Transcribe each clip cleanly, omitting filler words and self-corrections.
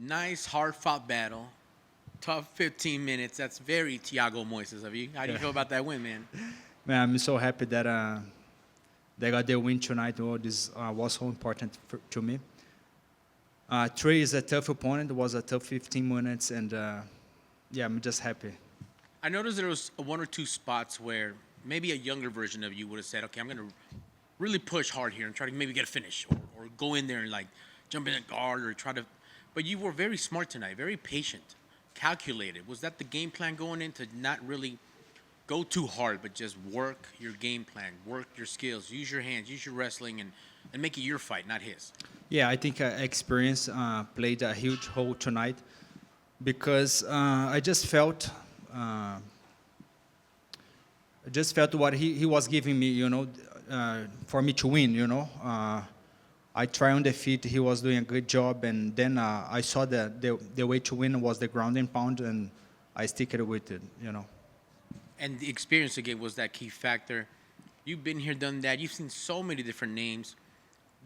Nice, hard-fought battle. Tough 15 minutes. That's very Thiago Moises of you. How do you feel about that win, man? Man, I'm so happy that they got the win tonight. Oh, this was so important to me. Trey is a tough opponent. It was a tough 15 minutes, and yeah, I'm just happy. I noticed there was one or two spots where maybe a younger version of you would have said, okay, I'm going to really push hard here and try to maybe get a finish or go in there and like jump in a guard or try to. But you were very smart tonight, very patient, calculated. Was that the game plan going in to not really go too hard, but just work your game plan, work your skills, use your hands, use your wrestling, and make it your fight, not his? Yeah, I think experience played a huge role tonight because I just felt what he was giving me, for me to win, I tried on the feet, he was doing a good job, and then I saw that the way to win was the ground and pound, and I stick it with it. And the experience again was that key factor. You've been here, done that. You've seen so many different names.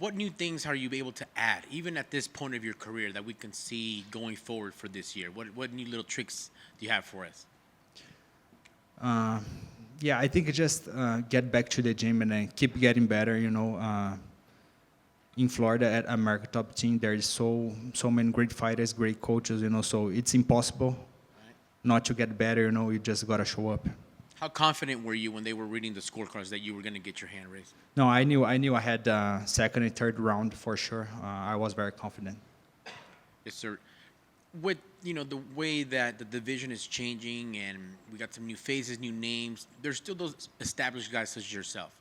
What new things are you able to add, even at this point of your career, that we can see going forward for this year? What new little tricks do you have for us? Yeah, I think just get back to the gym and then keep getting better. In Florida at America Top Team, there is so many great fighters, great coaches. So it's impossible not to get better. You just gotta show up. How confident were you when they were reading the scorecards that you were going to get your hand raised? No, I knew I had second and third round for sure. I was very confident. Yes, sir. With the way that the division is changing and we got some new faces, new names, there's still those established guys such as yourself.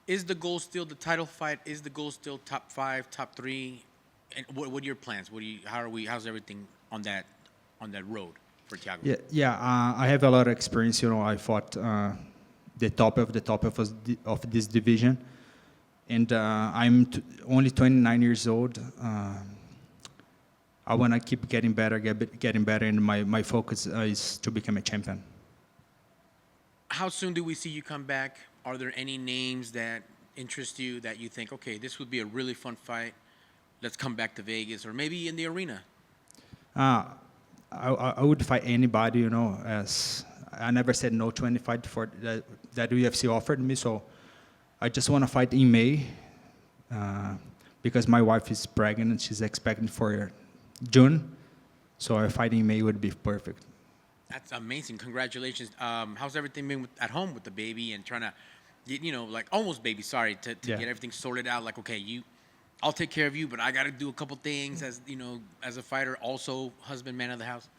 Is the goal still the title fight? Is the goal still top 5, top 3? And what are your plans? How's everything on that road for Thiago? Yeah. I have a lot of experience. I fought the top of this division, and I'm only 29 years old. I want to keep getting better, and my focus is to become a champion. How soon do we see you come back? Are there any names that interest you that you think, okay, this would be a really fun fight? Let's come back to Vegas or maybe in the arena. I would fight anybody, as I never said no to any fight for that UFC offered me. So I just want to fight in May because my wife is pregnant and she's expecting for June. So a fight in May would be perfect. That's amazing. Congratulations. How's everything been at home with the baby and trying to, like almost baby, sorry, to get everything sorted out? Like, okay, I'll take care of you, but I got to do a couple things as a fighter, also husband, man of the house.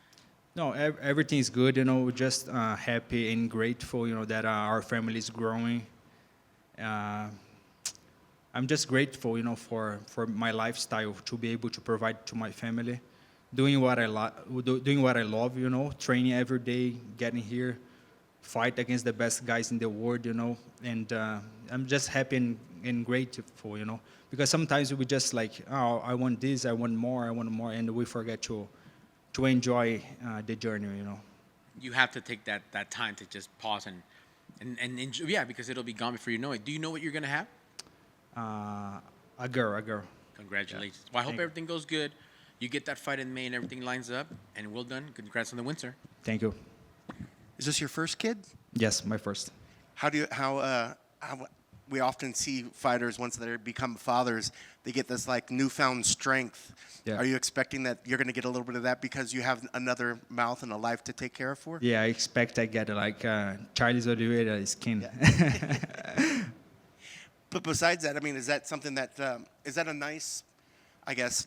No, everything is good. Just happy and grateful. That our family is growing. I'm just grateful, for my lifestyle to be able to provide to my family, doing what I love. Training every day, getting here, fight against the best guys in the world. And I'm just happy and grateful. Because sometimes we just like, oh, I want this, I want more, and we forget to enjoy the journey. You have to take that time to just pause and enjoy, yeah, because it'll be gone before you know it. Do you know what you're gonna have? A girl. Congratulations. Yeah. Well, I hope everything goes good. You get that fight in May and everything lines up, and well done. Congrats on the win, sir. Thank you. Is this your first kid? Yes, my first. How we often see fighters once they become fathers, they get this like newfound strength. Yeah. Are you expecting that you're going to get a little bit of that because you have another mouth and a life to take care of for? Yeah, I expect I get like Charles Oliveira skin. Yeah. But besides that, I mean, is that something that is that a nice? I guess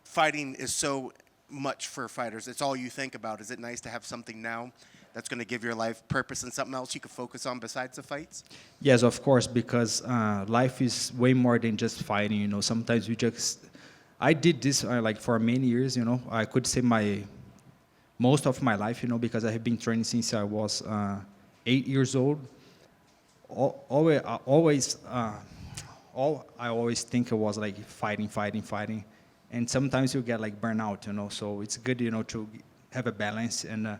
fighting is so much for fighters. It's all you think about. Is it nice to have something now that's going to give your life purpose and something else you can focus on besides the fights? Yes, of course, because life is way more than just fighting. Sometimes I did this like for many years. I could say most of my life. Because I have been training since I was 8 years old. All I always think it was like fighting, and sometimes you get like burnout. So it's good, to have a balance and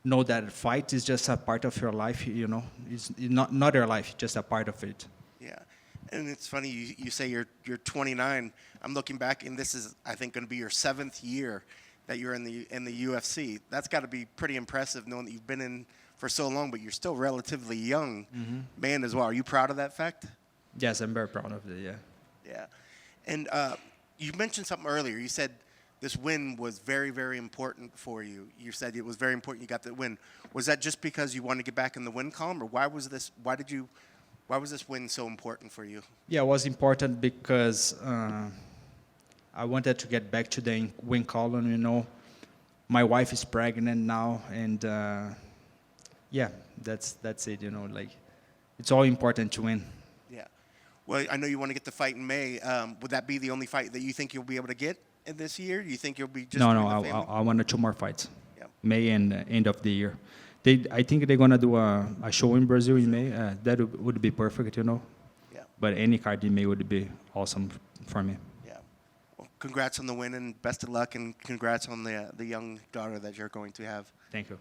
know that fight is just a part of your life. It's not your life, just a part of it. Yeah, and it's funny you say you're 29. I'm looking back, and this is, I think, going to be your 7th year that you're in the UFC. That's got to be pretty impressive, knowing that you've been in for so long, but you're still relatively young man as well. Are you proud of that fact? Yes, I'm very proud of it. Yeah. Yeah. And you mentioned something earlier. You said this win was very, very important for you. You said it was very important you got the win. Was that just because you wanted to get back in the win column, or why was this win so important for you? Yeah, it was important because I wanted to get back to the win column. You know, my wife is pregnant now, and yeah, that's it. You know, like it's all important to win. Yeah. Well, I know you want to get the fight in May. Would that be the only fight that you think you'll be able to get in this year? Do you think you'll be just No, doing the family? I want 2 more fights. Yeah. May and end of the year. I think they're gonna do a show in Brazil in May. That would be perfect, you know. Yeah. But any card in May would be awesome for me. Yeah. Well, congrats on the win and best of luck, and congrats on the young daughter that you're going to have. Thank you.